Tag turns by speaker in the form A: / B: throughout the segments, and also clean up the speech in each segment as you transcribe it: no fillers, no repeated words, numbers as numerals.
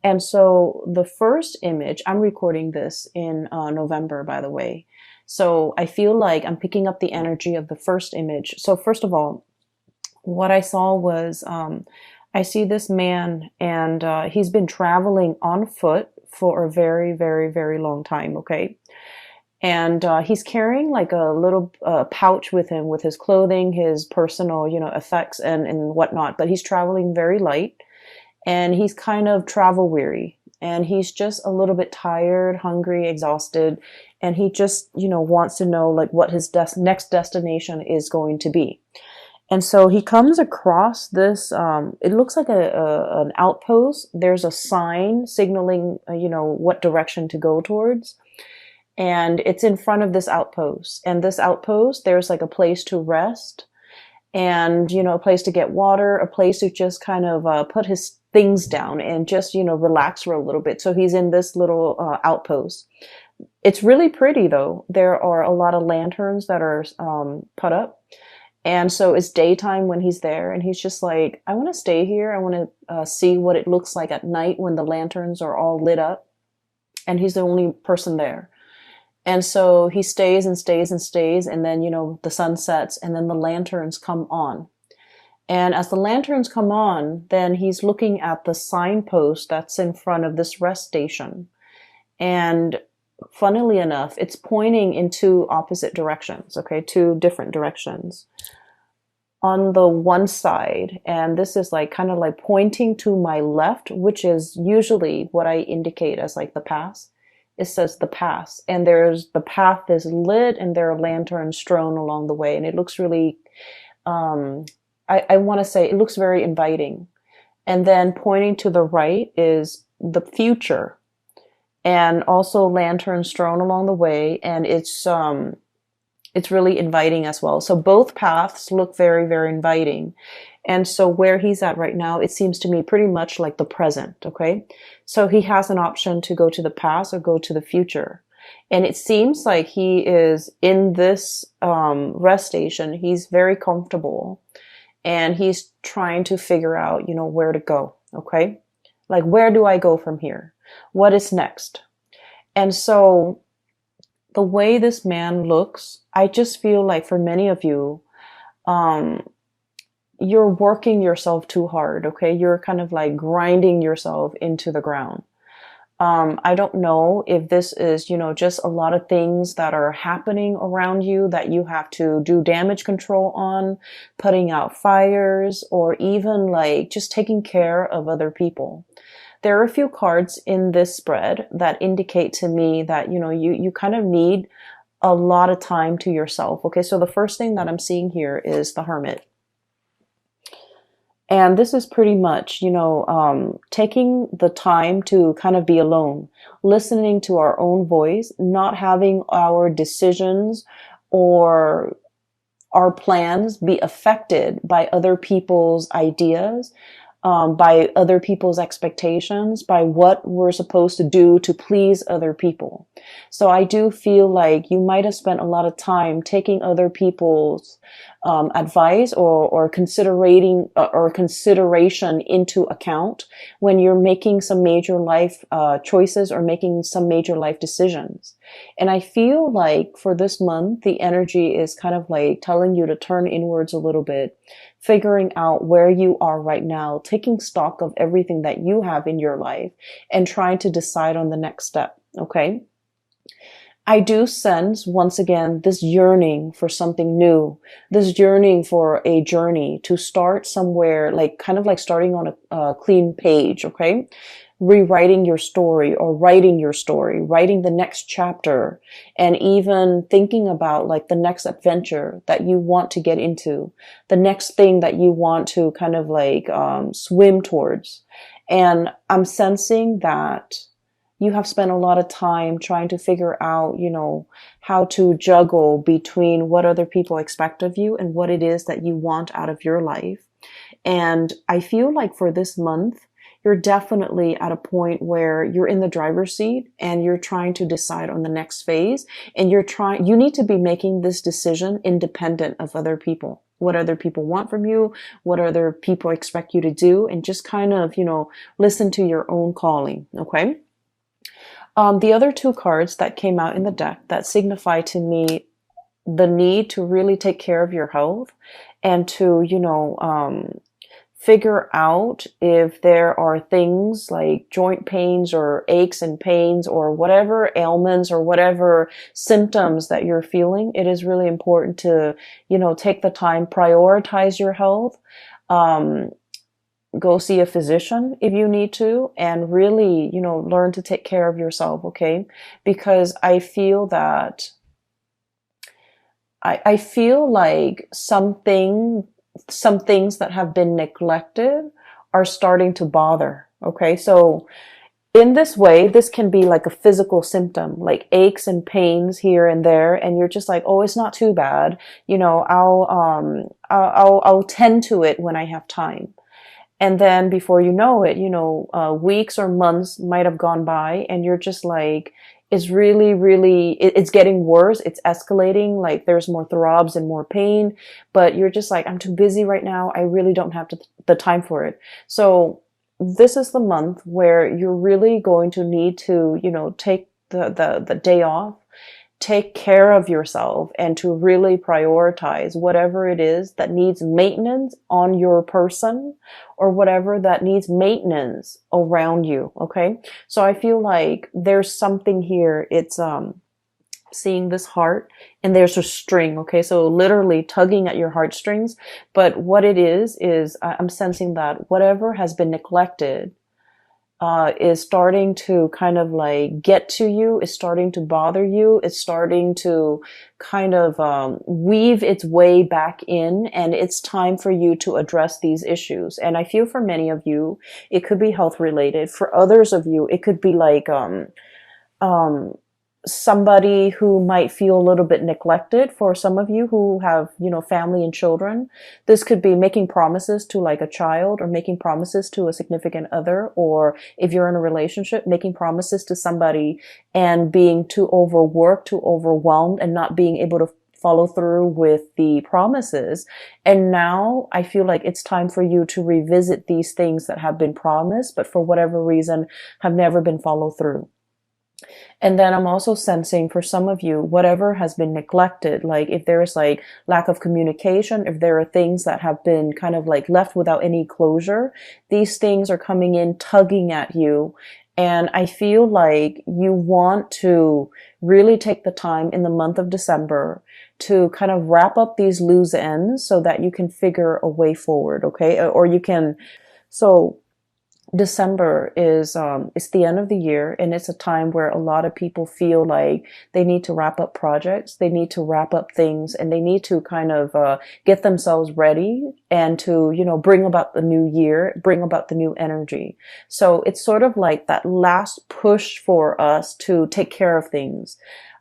A: And so the first image, I'm recording this in November, by the way. So I feel like I'm picking up the energy of the first image. So first of all, what I saw was I see this man, and he's been traveling on foot for a very, very, very long time. Okay. And he's carrying like a little pouch with him with his clothing, his personal, effects and whatnot. But he's traveling very light, and he's kind of travel weary, and he's just a little bit tired, hungry, exhausted, and he just, wants to know like what his next destination is going to be. And so he comes across this, it looks like an outpost. There's a sign signaling, what direction to go towards. And it's in front of this outpost. And this outpost, there's like a place to rest and, a place to get water, a place to just kind of put his things down and just, relax for a little bit. So he's in this little outpost. It's really pretty though. There are a lot of lanterns that are put up. And so it's daytime when he's there, and he's just like, I want to stay here. I want to see what it looks like at night when the lanterns are all lit up. And he's the only person there. And so he stays and stays and stays. And then, the sun sets, and then the lanterns come on. And as the lanterns come on, then he's looking at the signpost that's in front of this rest station. And funnily enough, it's pointing in two opposite directions, okay, two different directions. On the one side, and this is like kind of like pointing to my left, which is usually what I indicate as like the past. It says the past, and the path is lit, and there are lanterns strewn along the way, and it looks really, I want to say it looks very inviting. And then pointing to the right is the future, and also lanterns strewn along the way, and it's really inviting as well. So both paths look very, very inviting. And so where he's at right now, it seems to me pretty much like the present, okay? So he has an option to go to the past or go to the future. And it seems like he is in this rest station. He's very comfortable, and he's trying to figure out, where to go, okay? Like, where do I go from here? What is next? And so the way this man looks, I just feel like for many of you, you're working yourself too hard, okay? You're kind of like grinding yourself into the ground. I don't know if this is, just a lot of things that are happening around you that you have to do damage control on, putting out fires, or even like just taking care of other people. There are a few cards in this spread that indicate to me that, you kind of need a lot of time to yourself. Okay, so the first thing that I'm seeing here is the Hermit. And this is pretty much, taking the time to kind of be alone, listening to our own voice, not having our decisions or our plans be affected by other people's ideas, by other people's expectations, by what we're supposed to do to please other people. So I do feel like you might have spent a lot of time taking other people's advice or considering or consideration into account when you're making some major life choices or making some major life decisions. And I feel like for this month, the energy is kind of like telling you to turn inwards a little bit, figuring out where you are right now, taking stock of everything that you have in your life, and trying to decide on the next step. Okay. I do sense, once again, this yearning for something new, this yearning for a journey to start somewhere, like kind of like starting on a clean page, okay? Rewriting your story or writing your story, writing the next chapter, and even thinking about like the next adventure that you want to get into, the next thing that you want to kind of like swim towards. And I'm sensing that you have spent a lot of time trying to figure out, how to juggle between what other people expect of you and what it is that you want out of your life. And I feel like for this month, you're definitely at a point where you're in the driver's seat and you're trying to decide on the next phase. And you need to be making this decision independent of other people. what other people want from you, what other people expect you to do, and just kind of, listen to your own calling. Okay. The other two cards that came out in the deck that signify to me the need to really take care of your health and to, figure out if there are things like joint pains or aches and pains or whatever ailments or whatever symptoms that you're feeling. It is really important to, take the time, prioritize your health, go see a physician if you need to, and really, learn to take care of yourself. Okay. Because I feel that I feel like some things that have been neglected are starting to bother. Okay. So in this way, this can be like a physical symptom, like aches and pains here and there. And you're just like, oh, it's not too bad. I'll tend to it when I have time. And then before you know it, weeks or months might have gone by and you're just like, it's really, really, it's getting worse. It's escalating. Like there's more throbs and more pain, but you're just like, I'm too busy right now. I really don't have the time for it. So this is the month where you're really going to need to, take the day off, take care of yourself, and to really prioritize whatever it is that needs maintenance on your person or whatever that needs maintenance around you. Okay. So I feel like there's something here. It's, seeing this heart and there's a string. Okay. So literally tugging at your heartstrings. But what it is I'm sensing that whatever has been neglected, is starting to kind of like get to you, is starting to bother you, it's starting to kind of weave its way back in, and it's time for you to address these issues. And I feel for many of you, it could be health related. For others of you, it could be like somebody who might feel a little bit neglected. For some of you who have, family and children, this could be making promises to like a child or making promises to a significant other, or if you're in a relationship, making promises to somebody and being too overworked, too overwhelmed, and not being able to follow through with the promises. And now I feel like it's time for you to revisit these things that have been promised, but for whatever reason have never been followed through. And then I'm also sensing for some of you, whatever has been neglected, like if there's like lack of communication, if there are things that have been kind of like left without any closure, these things are coming in, tugging at you. And I feel like you want to really take the time in the month of December to kind of wrap up these loose ends so that you can figure a way forward. Okay. Or you can, so December is it's the end of the year, and it's a time where a lot of people feel like they need to wrap up projects, they need to wrap up things, and they need to kind of get themselves ready and to, bring about the new year, bring about the new energy. So it's sort of like that last push for us to take care of things.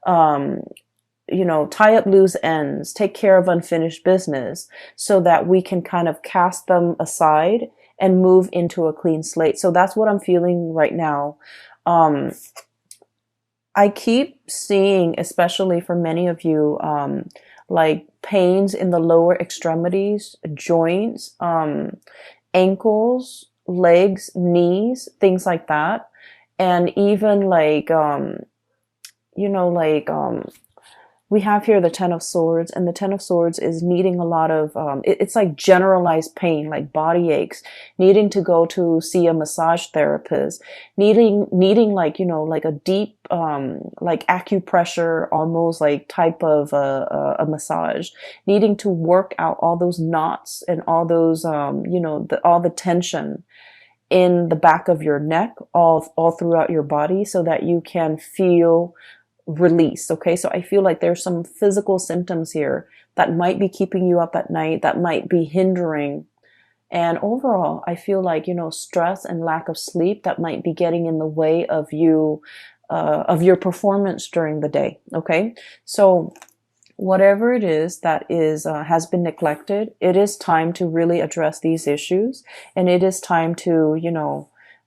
A: Tie up loose ends, take care of unfinished business so that we can kind of cast them aside and move into a clean slate. So that's what I'm feeling right now. I keep seeing, especially for many of you, like pains in the lower extremities, joints, ankles, legs, knees, things like that. And even like, we have here the Ten of Swords, and the Ten of Swords is needing a lot of, it's like generalized pain, like body aches, needing to go to see a massage therapist, needing like, like a deep, like acupressure, almost like type of, a massage, needing to work out all those knots and all those, all the tension in the back of your neck, all throughout your body, so that you can feel release. Okay. So I feel like there's some physical symptoms here that might be keeping you up at night, that might be hindering. And overall, I feel like, stress and lack of sleep that might be getting in the way of you, of your performance during the day. Okay. So whatever it is that is, has been neglected, it is time to really address these issues. And it is time to,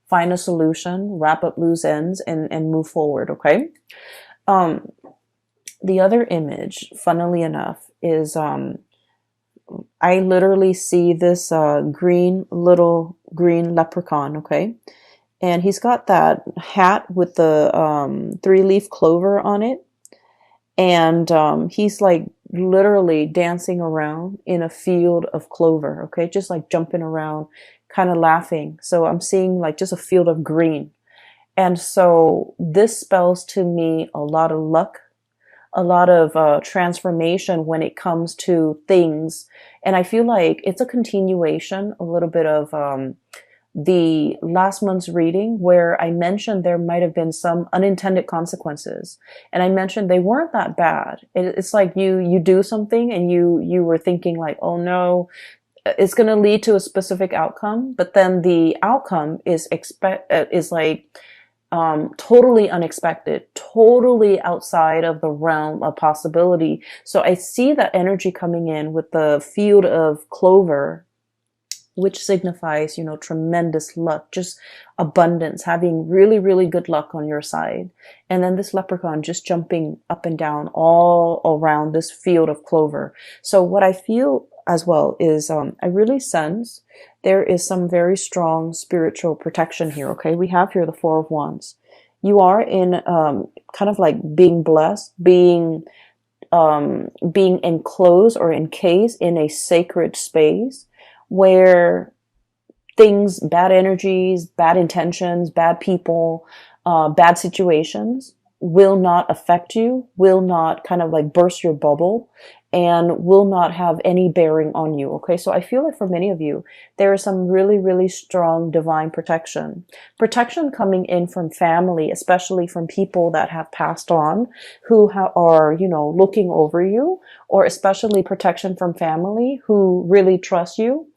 A: find a solution, wrap up loose ends, and move forward. Okay. The other image, funnily enough, is I literally see this little green leprechaun, okay? And he's got that hat with the three-leaf clover on it. And he's like literally dancing around in a field of clover, okay? Just like jumping around, kind of laughing. So I'm seeing like just a field of green. And so this spells to me a lot of luck, a lot of transformation when it comes to things. And I feel like it's a continuation, a little bit of the last month's reading where I mentioned there might have been some unintended consequences. And I mentioned they weren't that bad. It's like you do something and you were thinking like, oh no, it's going to lead to a specific outcome. But then the outcome is like totally unexpected, totally outside of the realm of possibility. So I see that energy coming in with the field of clover, which signifies, you know, tremendous luck, just abundance, having really, really good luck on your side. And then this leprechaun just jumping up and down all around this field of clover. So what I feel as well is I really sense there is some very strong spiritual protection here, okay? We have here the Four of Wands. You are in kind of like being blessed, being enclosed or encased in a sacred space where things, bad energies, bad intentions, bad people, bad situations will not affect you, will not kind of like burst your bubble, and will not have any bearing on you. Okay, so I feel like for many of you, there is some really, really strong divine protection. Protection coming in from family, especially from people that have passed on, who are, you know, looking over you, or especially protection from family who really trust you,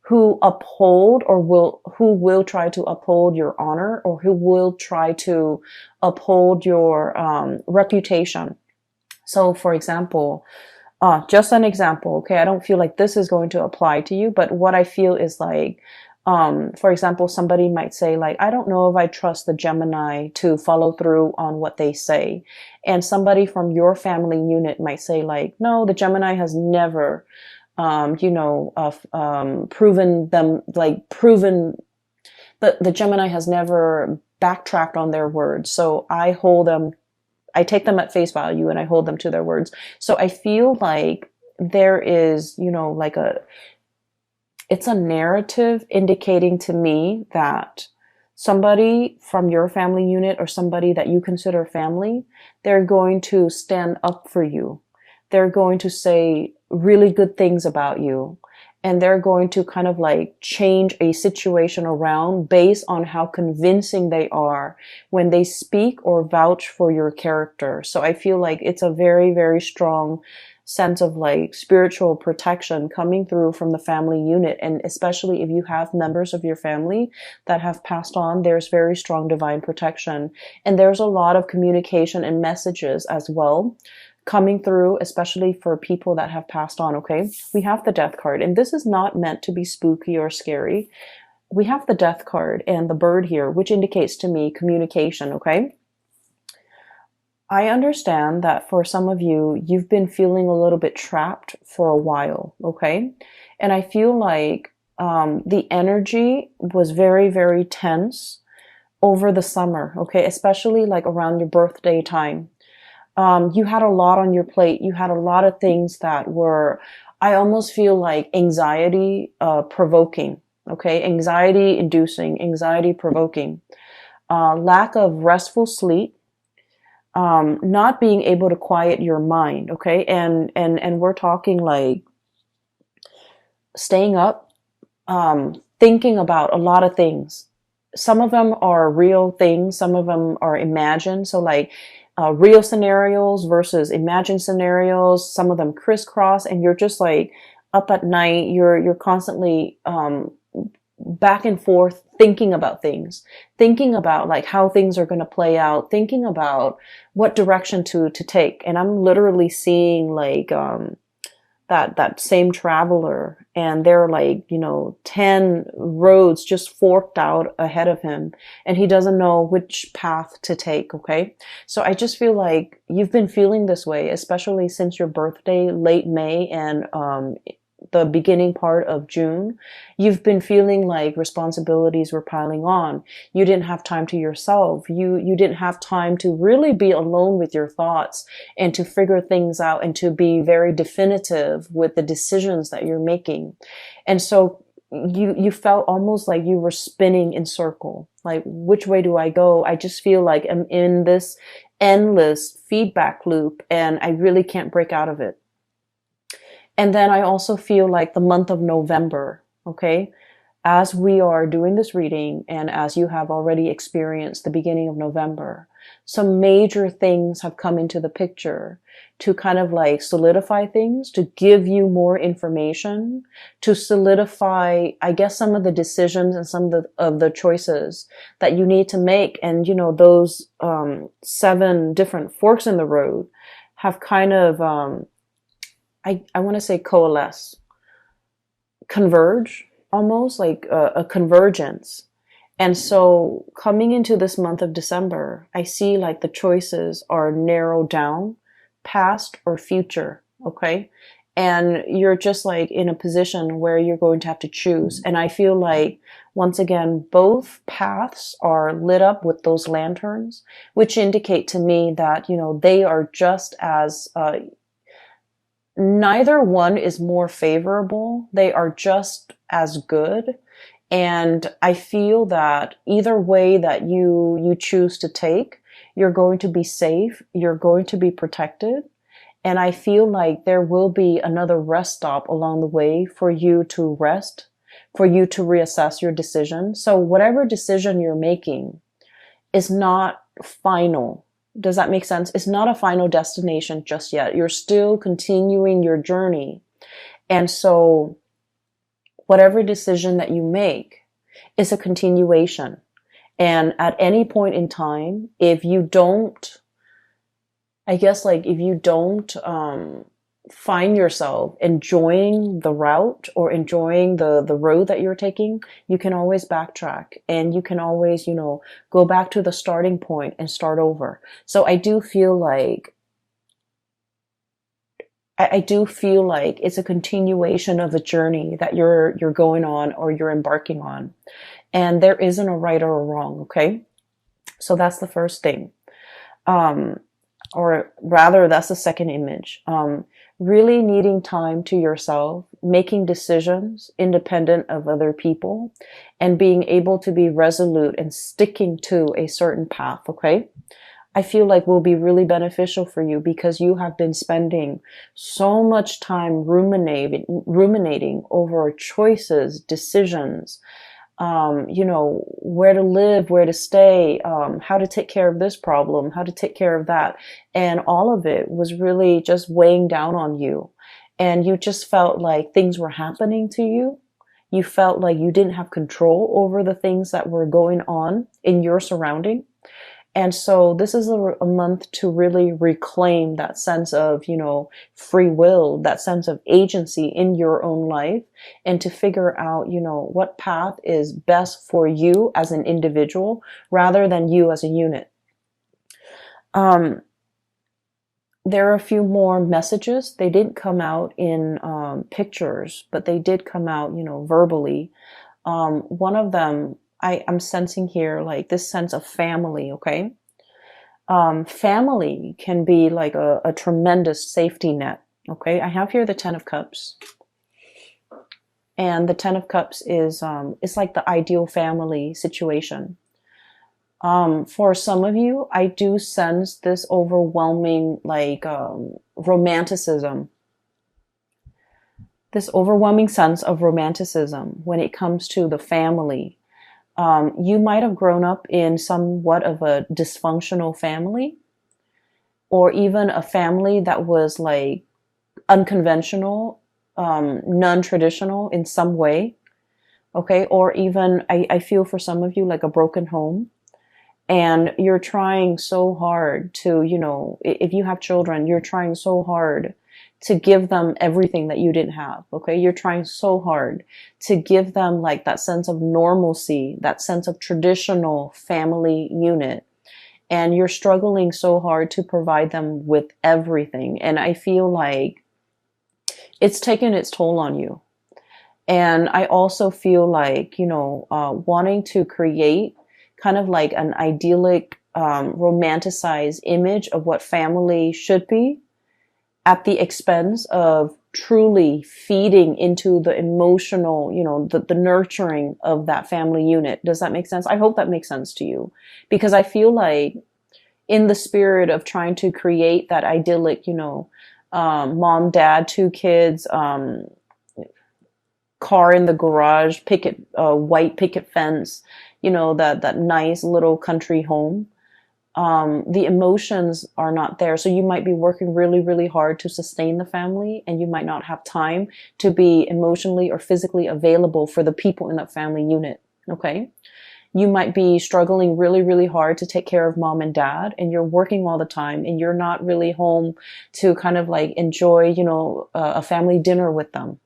A: who uphold who will try to uphold your honor, or who will try to uphold your reputation. So for example, just an example, okay, I don't feel like this is going to apply to you, but what I feel is like, for example, somebody might say like, I don't know if I trust the Gemini to follow through on what they say. And somebody from your family unit might say like, no, the Gemini has never, proven the Gemini has never backtracked on their words. So I take them at face value and I hold them to their words. So I feel like there is, you know, like it's a narrative indicating to me that somebody from your family unit or somebody that you consider family, they're going to stand up for you. They're going to say really good things about you. And they're going to kind of like change a situation around based on how convincing they are when they speak or vouch for your character. So I feel like it's a very, very strong sense of like spiritual protection coming through from the family unit. And especially if you have members of your family that have passed on, there's very strong divine protection. And there's a lot of communication and messages as well coming through, especially for people that have passed on, okay? We have the Death card, and this is not meant to be spooky or scary. We have the Death card and the bird here, which indicates to me communication, okay? I understand that for some of you, you've been feeling a little bit trapped for a while, okay? And I feel like the energy was very, very tense over the summer, okay? Especially like around your birthday time. You had a lot on your plate. You had a lot of things that were, I almost feel like anxiety provoking, okay? Anxiety inducing, anxiety provoking. Lack of restful sleep, not being able to quiet your mind, okay? And we're talking like staying up, thinking about a lot of things. Some of them are real things. Some of them are imagined. So like, real scenarios versus imagined scenarios. Some of them crisscross, and you're just like up at night. You're constantly back and forth thinking about things, thinking about like how things are going to play out, thinking about what direction to take. And I'm literally seeing like that same traveler, and there are like, 10 roads just forked out ahead of him, and he doesn't know which path to take. Okay. So I just feel like you've been feeling this way, especially since your birthday, late May and the beginning part of June, you've been feeling like responsibilities were piling on. You didn't have time to yourself. You didn't have time to really be alone with your thoughts and to figure things out and to be very definitive with the decisions that you're making. And so you felt almost like you were spinning in circle. Like, which way do I go? I just feel like I'm in this endless feedback loop and I really can't break out of it. And then I also feel like the month of November, okay, as we are doing this reading and as you have already experienced the beginning of November, some major things have come into the picture to kind of like solidify things, to give you more information, to solidify, I guess, some of the decisions and some of the choices that you need to make. And, you know, those 7 different forks in the road have kind of, I want to say coalesce, converge, almost like a convergence. And so coming into this month of December, I see like the choices are narrowed down, past or future, okay? And you're just like in a position where you're going to have to choose. And I feel like, once again, both paths are lit up with those lanterns, which indicate to me that, you know, they are just as, neither one is more favorable. They are just as good. And I feel that either way that you choose to take, you're going to be safe, you're going to be protected. And I feel like there will be another rest stop along the way for you to rest, for you to reassess your decision. So whatever decision you're making is not final. Does that make sense? It's not a final destination just yet. You're still continuing your journey. And so whatever decision that you make is a continuation. And at any point in time, if you don't, I guess like if you don't find yourself enjoying the route or enjoying the road that you're taking, you can always backtrack and you can always, you know, go back to the starting point and start over. So I do feel like it's a continuation of a journey that you're going on or you're embarking on. And there isn't a right or a wrong, okay? So that's the first thing. Or rather, that's the second image. Really needing time to yourself, making decisions independent of other people, and being able to be resolute and sticking to a certain path, okay? I feel like will be really beneficial for you because you have been spending so much time ruminating over choices, decisions, you know, where to live, where to stay, how to take care of this problem, how to take care of that. And all of it was really just weighing down on you. And you just felt like things were happening to you. You felt like you didn't have control over the things that were going on in your surrounding. And so this is a month to really reclaim that sense of, you know, free will, that sense of agency in your own life, and to figure out, you know, what path is best for you as an individual rather than you as a unit. There are a few more messages. They didn't come out in pictures, but they did come out, you know, verbally. One of them, I'm sensing here like this sense of family, okay? Family can be like a tremendous safety net, okay? I have here the 10 of Cups. And the 10 of Cups is it's like the ideal family situation. For some of you, I do sense this overwhelming like romanticism. This overwhelming sense of romanticism when it comes to the family. You might have grown up in somewhat of a dysfunctional family, or even a family that was like unconventional, non-traditional in some way. Okay. Or even I feel for some of you like a broken home, and you're trying so hard to, you know, if you have children, you're trying so hard to give them everything that you didn't have, okay? You're trying so hard to give them like that sense of normalcy, that sense of traditional family unit. And you're struggling so hard to provide them with everything. And I feel like it's taken its toll on you. And I also feel like, wanting to create kind of like an idyllic, romanticized image of what family should be at the expense of truly feeding into the emotional, the nurturing of that family unit. Does that make sense? I hope that makes sense to you, because I feel like in the spirit of trying to create that idyllic, mom, dad, two kids, car in the garage, white picket fence, that nice little country home. The emotions are not there. So you might be working really, really hard to sustain the family, and you might not have time to be emotionally or physically available for the people in that family unit. Okay. You might be struggling really, really hard to take care of mom and dad, and you're working all the time, and you're not really home to kind of like enjoy, a family dinner with them.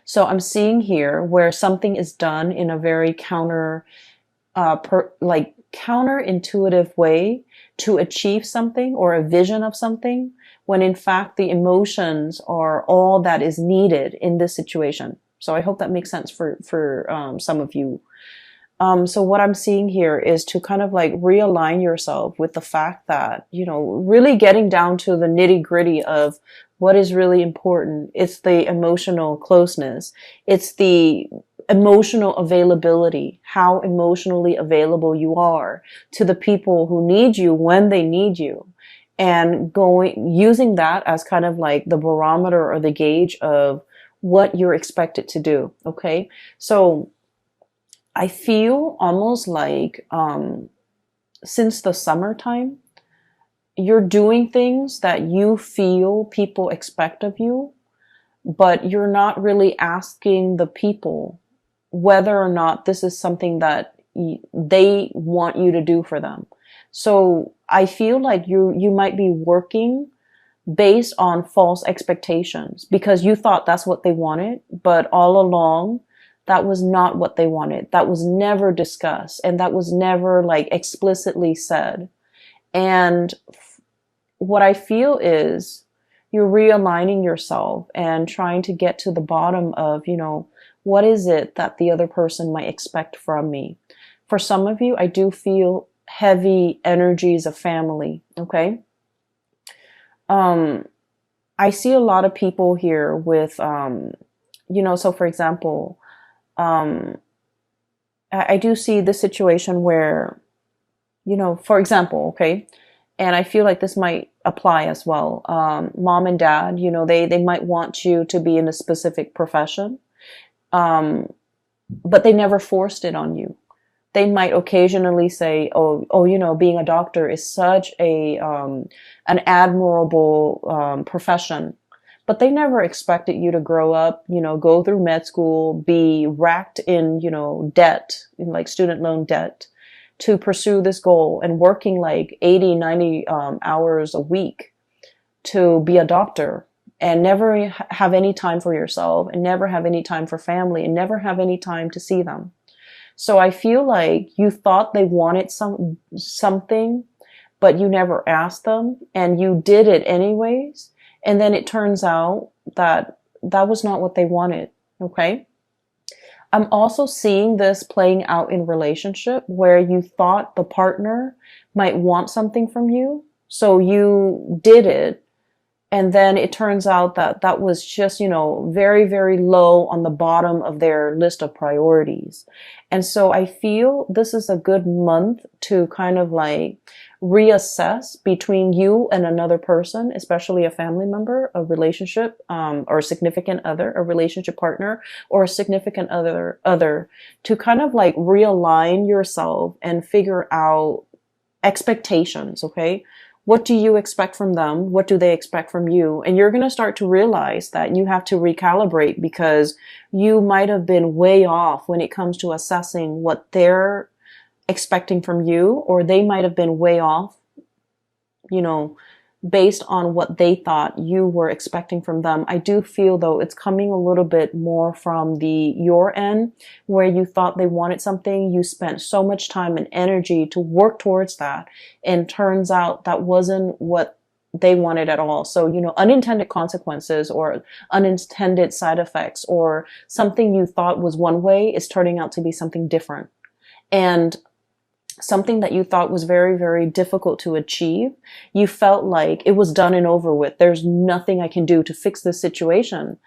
A: So I'm seeing here where something is done in a very counterintuitive way to achieve something or a vision of something, when in fact the emotions are all that is needed in this situation. So I hope that makes sense for some of you. So what I'm seeing here is to kind of like realign yourself with the fact that, really getting down to the nitty gritty of what is really important. It's the emotional closeness. It's the emotional availability, how emotionally available you are to the people who need you when they need you, and using that as kind of like the barometer or the gauge of what you're expected to do. Okay. So I feel almost like, since the summertime, you're doing things that you feel people expect of you, but you're not really asking the people whether or not this is something that they want you to do for them. So I feel like you might be working based on false expectations because you thought that's what they wanted, but all along that was not what they wanted. That was never discussed, and that was never like explicitly said. And what I feel is you're realigning yourself and trying to get to the bottom of, what is it that the other person might expect from me? For some of you, I do feel heavy energies of family. Okay. I see a lot of people here with, so for example, I do see this situation where, for example, okay, and I feel like this might apply as well. Mom and dad, they might want you to be in a specific profession, but they never forced it on you. They might occasionally say, oh, being a doctor is such an admirable profession. But they never expected you to grow up, go through med school, be racked in, debt, in like student loan debt, to pursue this goal, and working like 80, 90 hours a week to be a doctor, and never have any time for yourself, and never have any time for family, and never have any time to see them. So I feel like you thought they wanted something, but you never asked them, and you did it anyways. And then it turns out that that was not what they wanted. Okay. I'm also seeing this playing out in relationship where you thought the partner might want something from you. So you did it. And then it turns out that that was just, very, very low on the bottom of their list of priorities. And so I feel this is a good month to kind of like reassess between you and another person, especially a family member, a relationship, or a significant other, a relationship partner, or a significant other, to kind of like realign yourself and figure out expectations. Okay. What do you expect from them? What do they expect from you? And you're going to start to realize that you have to recalibrate, because you might have been way off when it comes to assessing what they're expecting from you, or they might have been way off, based on what they thought you were expecting from them. I do feel though it's coming a little bit more from your end, where you thought they wanted something, you spent so much time and energy to work towards that, and turns out that wasn't what they wanted at all. So, unintended consequences or unintended side effects, or something you thought was one way is turning out to be something different. And something that you thought was very, very difficult to achieve, you felt like it was done and over with. There's nothing I can do to fix this situation.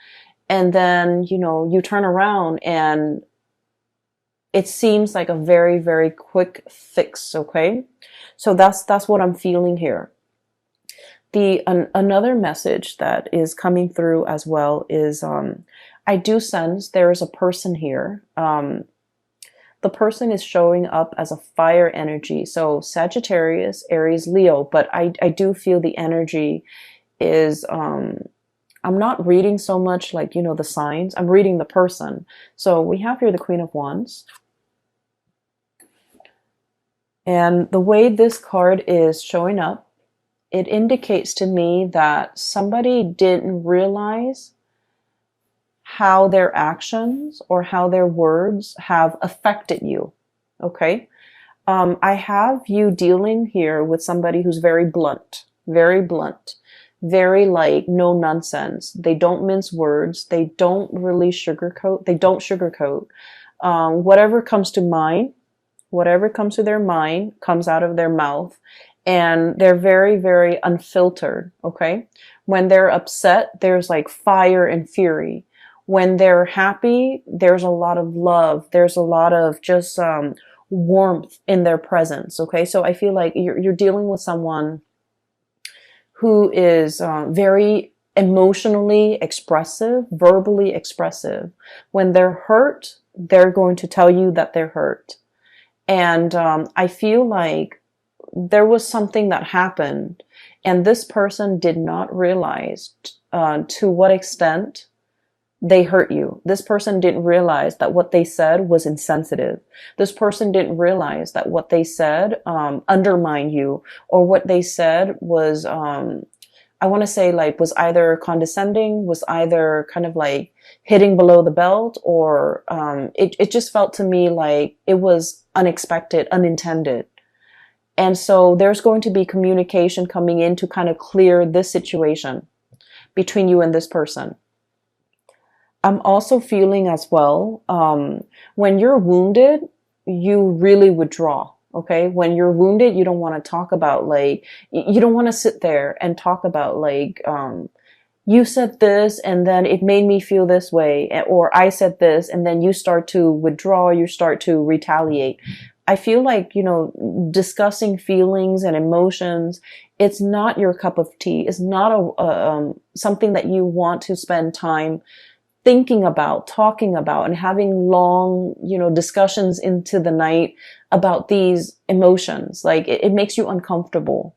A: And then, you turn around and it seems like a very, very quick fix. Okay. So that's what I'm feeling here. Another message that is coming through as well is, I do sense there is a person here. The person is showing up as a fire energy. So Sagittarius, Aries, Leo, but I do feel the energy is, I'm not reading so much like, the signs. I'm reading the person. So we have here the Queen of Wands. And the way this card is showing up, it indicates to me that somebody didn't realize how their actions or how their words have affected you. Okay. I have you dealing here with somebody who's very blunt, very like no nonsense. They don't mince words. They don't really sugarcoat. They don't sugarcoat. Whatever comes to mind, whatever comes to their mind comes out of their mouth. And they're very, very unfiltered, okay? When they're upset, there's like fire and fury. When they're happy, there's a lot of love. There's a lot of just warmth in their presence, okay? So I feel like you're dealing with someone who is very emotionally expressive, verbally expressive. When they're hurt, they're going to tell you that they're hurt. And I feel like there was something that happened and this person did not realize to what extent they hurt you. This person didn't realize that what they said was insensitive. This person didn't realize that what they said undermined you, or what they said was, I want to say like was either condescending, was either kind of like hitting below the belt, or it just felt to me like it was unexpected, unintended. And so there's going to be communication coming in to kind of clear this situation between you and this person. I'm also feeling as well, when you're wounded, you really withdraw. Okay. When you're wounded, you don't want to talk about like, you don't want to sit there and talk about like, you said this and then it made me feel this way, or I said this and then you start to withdraw, you start to retaliate. I feel like, discussing feelings and emotions, it's not your cup of tea. It's not something that you want to spend time thinking about, talking about, and having long, discussions into the night about these emotions. Like it makes you uncomfortable.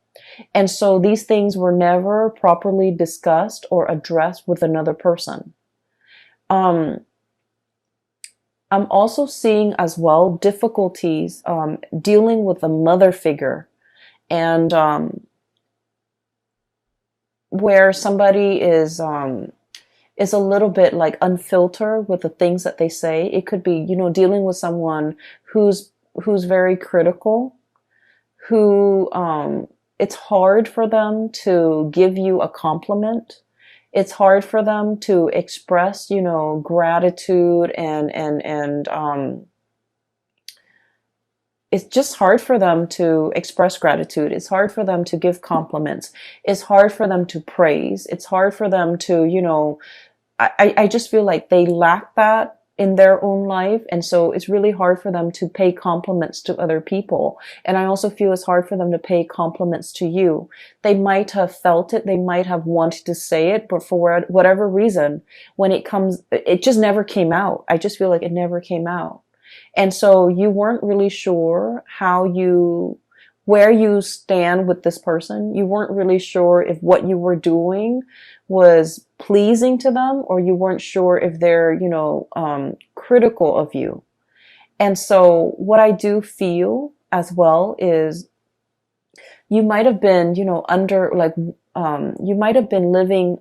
A: And so these things were never properly discussed or addressed with another person. I'm also seeing as well difficulties dealing with a mother figure, and where somebody is a little bit like unfiltered with the things that they say. It could be, dealing with someone who's very critical, who it's hard for them to give you a compliment. It's hard for them to express, gratitude and it's just hard for them to express gratitude. It's hard for them to give compliments. It's hard for them to praise. It's hard for them to, I just feel like they lack that in their own life. And so it's really hard for them to pay compliments to other people. And I also feel it's hard for them to pay compliments to you. They might have felt it. They might have wanted to say it, but for whatever reason, when it comes, it just never came out. I just feel like it never came out. And so you weren't really sure where you stand with this person. You weren't really sure if what you were doing was pleasing to them, or you weren't sure if they're, critical of you. And so what I do feel as well is you might have been, you might have been living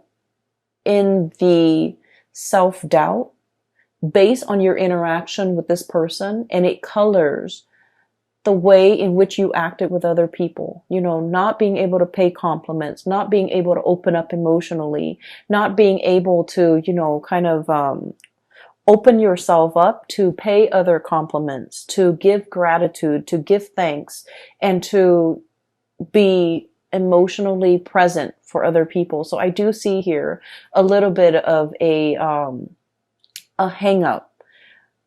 A: in the self-doubt based on your interaction with this person, and it colors the way in which you acted with other people, not being able to pay compliments, not being able to open up emotionally, not being able to, kind of open yourself up to pay other compliments, to give gratitude, to give thanks, and to be emotionally present for other people. So I do see here a little bit of a hang up.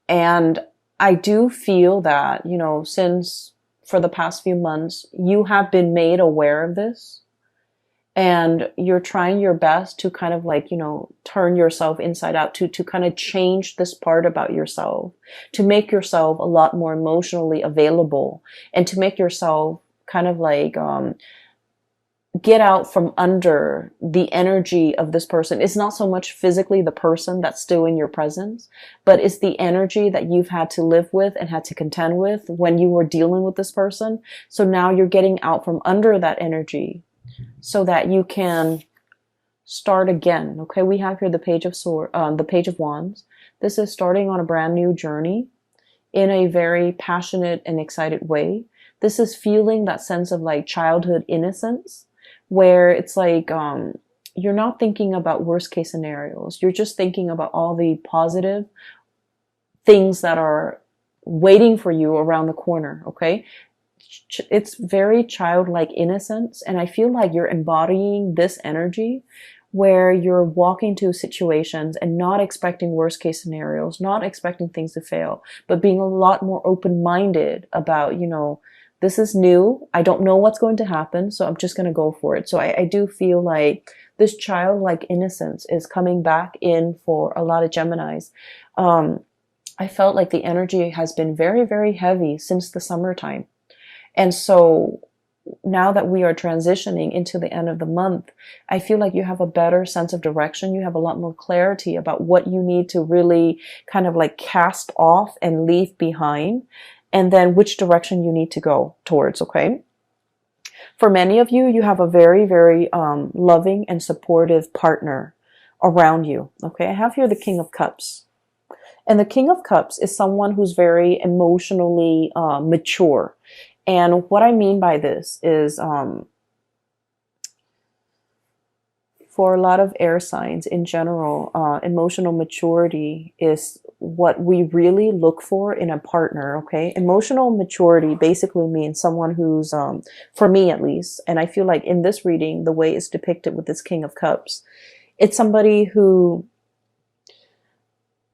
A: And I do feel that, since for the past few months, you have been made aware of this, and you're trying your best to kind of like, turn yourself inside out to kind of change this part about yourself, to make yourself a lot more emotionally available, and to make yourself kind of like, get out from under the energy of this person. It's not so much physically the person that's still in your presence, but it's the energy that you've had to live with and had to contend with when you were dealing with this person. So now you're getting out from under that energy so that you can start again. Okay, we have here the Page of the Page of Wands. This is starting on a brand new journey in a very passionate and excited way. This is feeling that sense of like childhood innocence, where it's like, you're not thinking about worst case scenarios. You're just thinking about all the positive things that are waiting for you around the corner. Okay. It's very childlike innocence. And I feel like you're embodying this energy where you're walking to situations and not expecting worst case scenarios, not expecting things to fail, but being a lot more open-minded about, this is new. I don't know what's going to happen, so I'm just going to go for it. So I do feel like this childlike innocence is coming back in for a lot of Geminis. I felt like the energy has been very, very heavy since the summertime. And so now that we are transitioning into the end of the month, I feel like you have a better sense of direction. You have a lot more clarity about what you need to really kind of like cast off and leave behind, and then which direction you need to go towards, okay? For many of you, you have a very, very loving and supportive partner around you, okay? I have here the King of Cups. And the King of Cups is someone who's very emotionally mature. And what I mean by this is, for a lot of air signs in general, emotional maturity is what we really look for in a partner, okay? Emotional maturity basically means someone who's, for me at least, and I feel like in this reading, the way it's depicted with this King of Cups, it's somebody who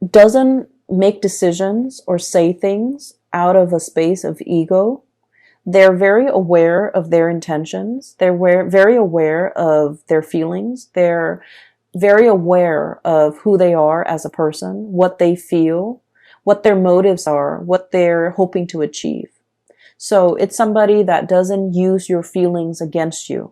A: doesn't make decisions or say things out of a space of ego. They're very aware of their intentions. They're very aware of their feelings. They're very aware of who they are as a person, what they feel, what their motives are, what they're hoping to achieve. So it's somebody that doesn't use your feelings against you.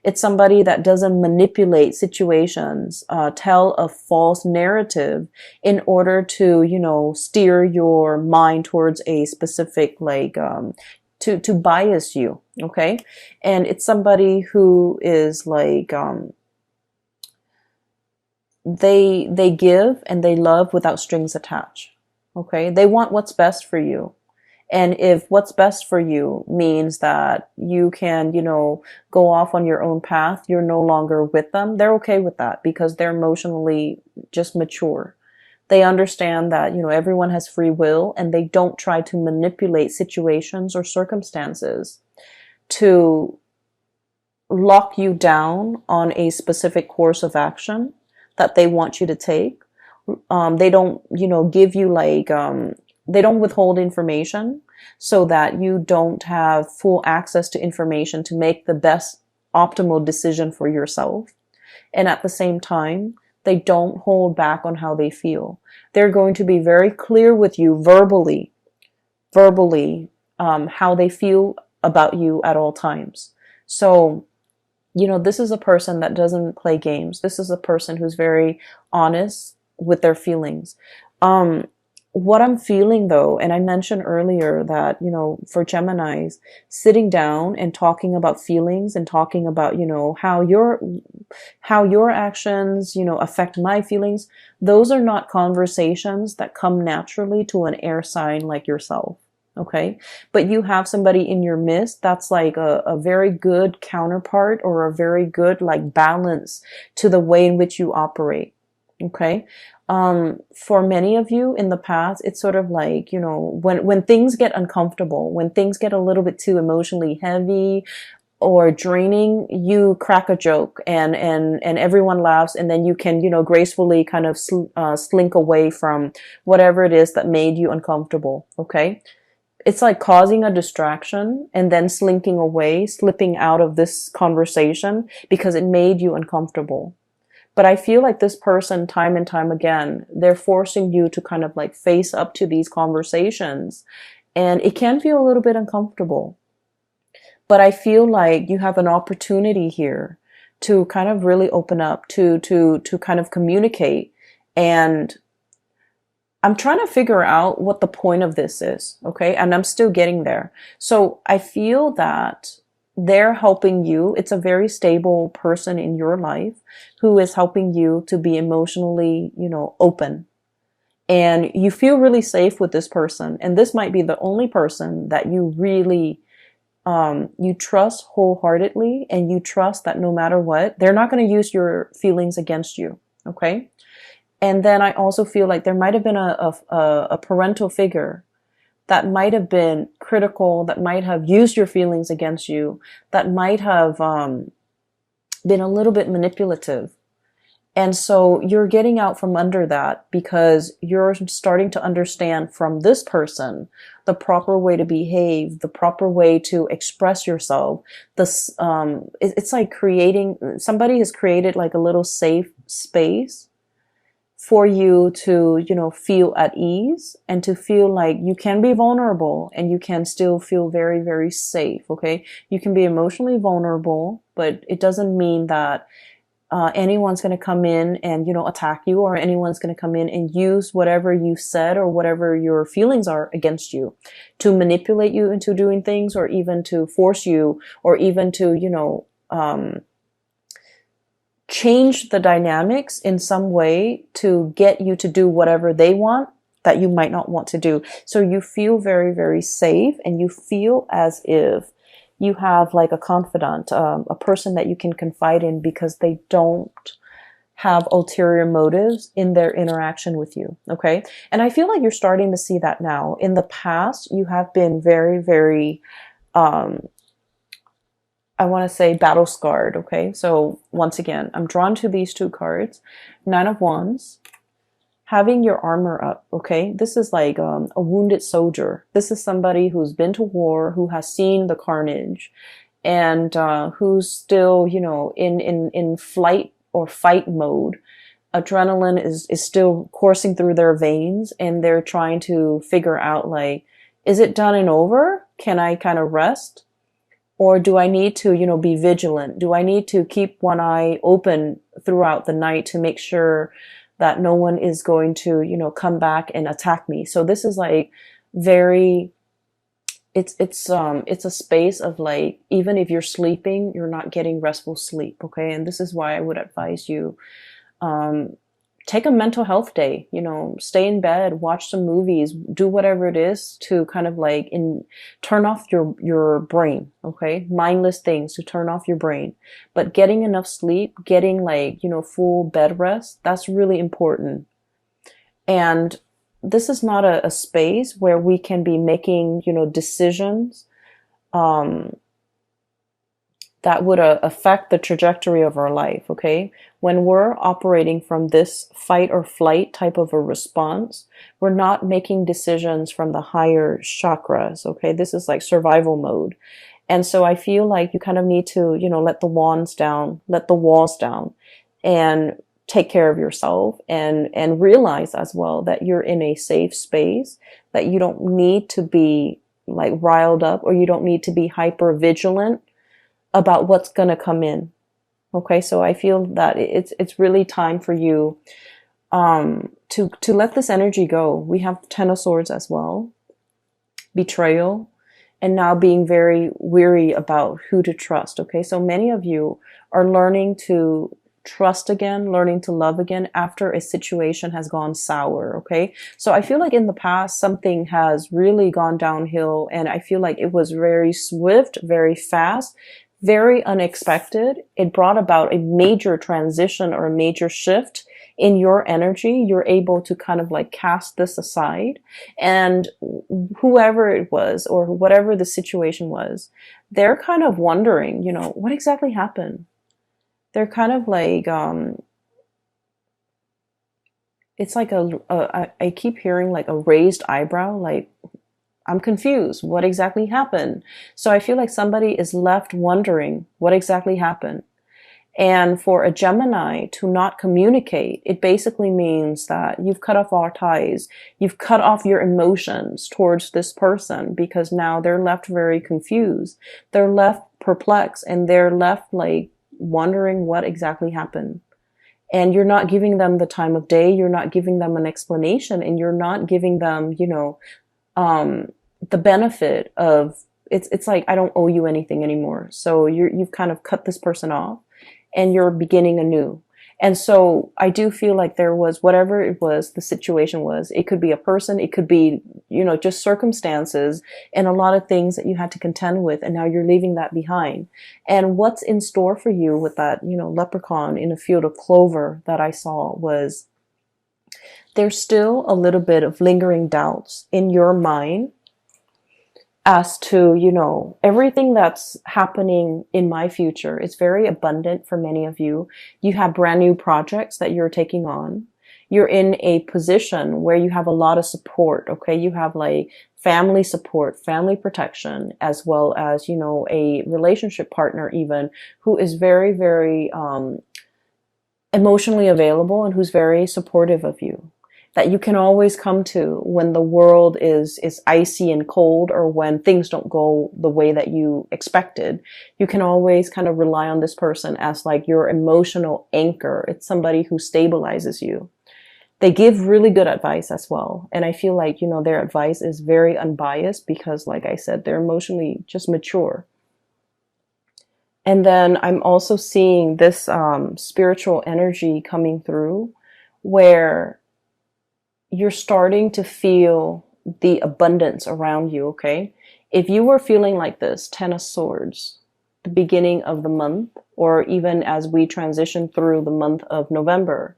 A: It's somebody that doesn't manipulate situations, tell a false narrative in order to, steer your mind towards a specific, like, to bias you, okay? And it's somebody who is like, they give and they love without strings attached, okay? They want what's best for you. And if what's best for you means that you can, go off on your own path, you're no longer with them, they're okay with that because they're emotionally just mature. They understand that, everyone has free will, and they don't try to manipulate situations or circumstances to lock you down on a specific course of action that they want you to take. They don't, give you like, they don't withhold information so that you don't have full access to information to make the best optimal decision for yourself. And at the same time, they don't hold back on how they feel. They're going to be very clear with you verbally, how they feel about you at all times. So, this is a person that doesn't play games. This is a person who's very honest with their feelings. What I'm feeling though, and I mentioned earlier that, for Geminis, sitting down and talking about feelings and talking about, how your actions, affect my feelings, those are not conversations that come naturally to an air sign like yourself. Okay. But you have somebody in your midst that's like a very good counterpart, or a very good like balance to the way in which you operate. Okay. For many of you in the past, it's sort of like, when things get uncomfortable, when things get a little bit too emotionally heavy or draining, you crack a joke, and everyone laughs, and then you can, gracefully kind of slink away from whatever it is that made you uncomfortable. Okay. It's like causing a distraction and then slinking away, slipping out of this conversation because it made you uncomfortable. But I feel like this person, time and time again, they're forcing you to kind of like face up to these conversations. And it can feel a little bit uncomfortable. But I feel like you have an opportunity here to kind of really open up, to kind of communicate. And I'm trying to figure out what the point of this is, okay? And I'm still getting there. So I feel that they're helping you. It's a very stable person in your life who is helping you to be emotionally, open. And you feel really safe with this person. And this might be the only person that you really, you trust wholeheartedly, and you trust that no matter what, they're not going to use your feelings against you, okay? And then I also feel like there might have been a parental figure that might have been critical, that might have used your feelings against you, that might have been a little bit manipulative. And so you're getting out from under that because you're starting to understand from this person the proper way to behave, the proper way to express yourself. It's like somebody has created like a little safe space for you to, feel at ease, and to feel like you can be vulnerable and you can still feel very, very safe. Okay. You can be emotionally vulnerable, but it doesn't mean that anyone's going to come in and, attack you, or anyone's going to come in and use whatever you said or whatever your feelings are against you to manipulate you into doing things, or even to force you, or even to, change the dynamics in some way to get you to do whatever they want that you might not want to do. So you feel very, very safe, and you feel as if you have like a confidant, a person that you can confide in, because they don't have ulterior motives in their interaction with you. Okay. And I feel like you're starting to see that now. In the past, you have been very, very, I want to say battle scarred. Okay. So once again, I'm drawn to these two cards. Nine of Wands, having your armor up. Okay. This is like a wounded soldier. This is somebody who's been to war, who has seen the carnage, and who's still, in flight or fight mode. Adrenaline is still coursing through their veins, and they're trying to figure out, like, is it done and over? Can I kind of rest? Or do I need to, be vigilant? Do I need to keep one eye open throughout the night to make sure that no one is going to, come back and attack me? So this is like very, it's a space of like, even if you're sleeping, you're not getting restful sleep. Okay. And this is why I would advise you, take a mental health day, stay in bed, watch some movies, do whatever it is to kind of like turn off your brain. Okay. Mindless things to turn off your brain, but getting enough sleep, getting like, full bed rest, that's really important. And this is not a space where we can be making, decisions, that would affect the trajectory of our life. Okay. When we're operating from this fight or flight type of a response, we're not making decisions from the higher chakras. Okay. This is like survival mode. And so I feel like you kind of need to, let the walls down, and take care of yourself, and realize as well that you're in a safe space, that you don't need to be like riled up, or you don't need to be hyper vigilant about what's going to come in. Okay. So I feel that it's really time for you, to let this energy go. We have Ten of Swords as well, betrayal, and now being very weary about who to trust. Okay. So many of you are learning to trust again, learning to love again after a situation has gone sour. Okay. So I feel like in the past, something has really gone downhill, and I feel like it was very swift, very fast, very unexpected. It brought about a major transition or a major shift in your energy. You're able to kind of like cast this aside, and whoever it was or whatever the situation was, they're kind of wondering, what exactly happened? They're kind of like, it's like I keep hearing like a raised eyebrow, like, I'm confused. What exactly happened? So I feel like somebody is left wondering what exactly happened. And for a Gemini to not communicate, it basically means that you've cut off all ties. You've cut off your emotions towards this person, because now they're left very confused. They're left perplexed, and they're left like wondering what exactly happened. And you're not giving them the time of day. You're not giving them an explanation, and you're not giving them, the benefit of it's like, I don't owe you anything anymore. So you've kind of cut this person off, and you're beginning anew. And so I do feel like there was, whatever it was, the situation was, it could be a person, it could be, just circumstances and a lot of things that you had to contend with. And now you're leaving that behind. And what's in store for you with that, leprechaun in a field of clover that I saw was, there's still a little bit of lingering doubts in your mind as to, everything that's happening in my future is very abundant for many of you. You have brand new projects that you're taking on. You're in a position where you have a lot of support. Okay. You have like family support, family protection, as well as, a relationship partner even, who is very, very, emotionally available and who's very supportive of you, that you can always come to when the world is icy and cold, or when things don't go the way that you expected. You can always kind of rely on this person as like your emotional anchor. It's somebody who stabilizes you. They give really good advice as well. And I feel like, their advice is very unbiased because, like I said, they're emotionally just mature. And then I'm also seeing this spiritual energy coming through, where you're starting to feel the abundance around you, okay? If you were feeling like this, Ten of Swords, the beginning of the month, or even as we transition through the month of November,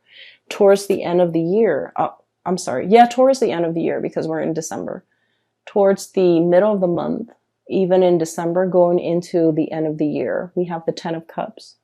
A: towards the end of the year, towards the end of the year, because we're in December, towards the middle of the month, even in December, going into the end of the year, we have the Ten of Cups.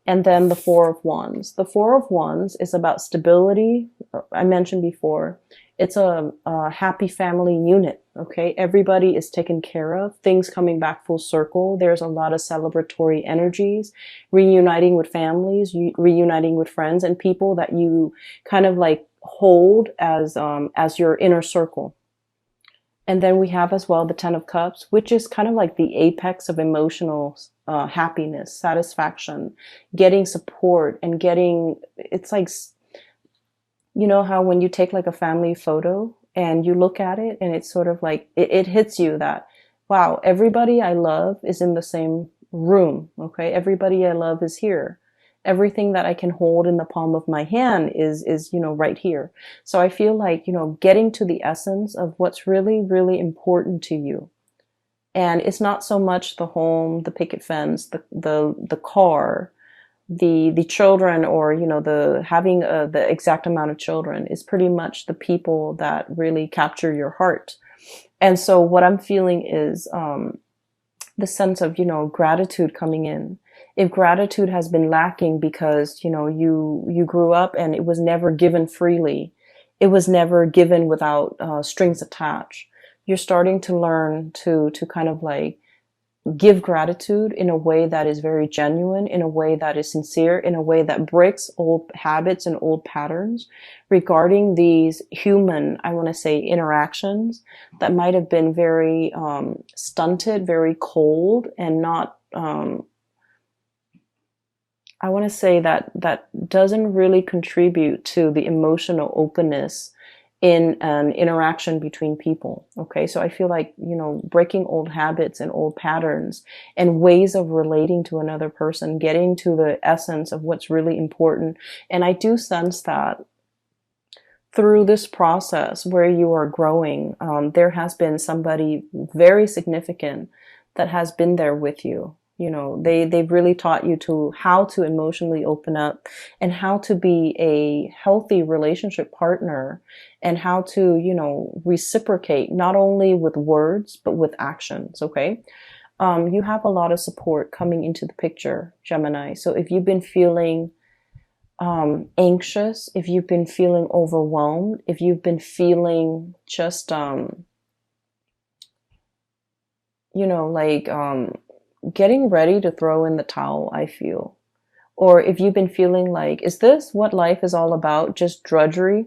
A: And then the Four of Wands. The Four of Wands is about stability. I mentioned before, it's a happy family unit, okay? Everybody is taken care of, things coming back full circle. There's a lot of celebratory energies, reuniting with families, reuniting with friends and people that you kind of like hold as your inner circle. And then we have as well the Ten of Cups, which is kind of like the apex of emotional happiness, satisfaction, getting support, and it's like, how when you take like a family photo and you look at it and it's sort of like, it hits you that, wow, everybody I love is in the same room. Okay. Everybody I love is here. Everything that I can hold in the palm of my hand is, right here. So I feel like, getting to the essence of what's really, really important to you. And it's not so much the home, the picket fence, the car, the children, or, the having the exact amount of children. Is pretty much the people that really capture your heart. And so what I'm feeling is, the sense of, gratitude coming in. If gratitude has been lacking because, you grew up and it was never given freely, it was never given without strings attached, you're starting to learn to kind of like give gratitude in a way that is very genuine, in a way that is sincere, in a way that breaks old habits and old patterns regarding these human, I want to say, interactions that might have been very stunted, very cold, and not, I want to say that doesn't really contribute to the emotional openness in an interaction between people. Okay. So I feel like, breaking old habits and old patterns and ways of relating to another person, getting to the essence of what's really important. And I do sense that through this process where you are growing, there has been somebody very significant that has been there with you. They've really taught you how to emotionally open up and how to be a healthy relationship partner and how to, reciprocate not only with words, but with actions. Okay. You have a lot of support coming into the picture, Gemini. So if you've been feeling anxious, if you've been feeling overwhelmed, if you've been feeling just, getting ready to throw in the towel, I feel. Or if you've been feeling like, is this what life is all about? Just drudgery?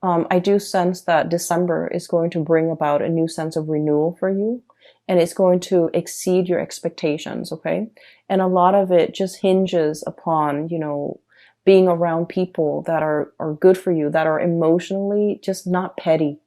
A: I do sense that December is going to bring about a new sense of renewal for you. And it's going to exceed your expectations, okay? And a lot of it just hinges upon, being around people that are good for you, that are emotionally just not petty.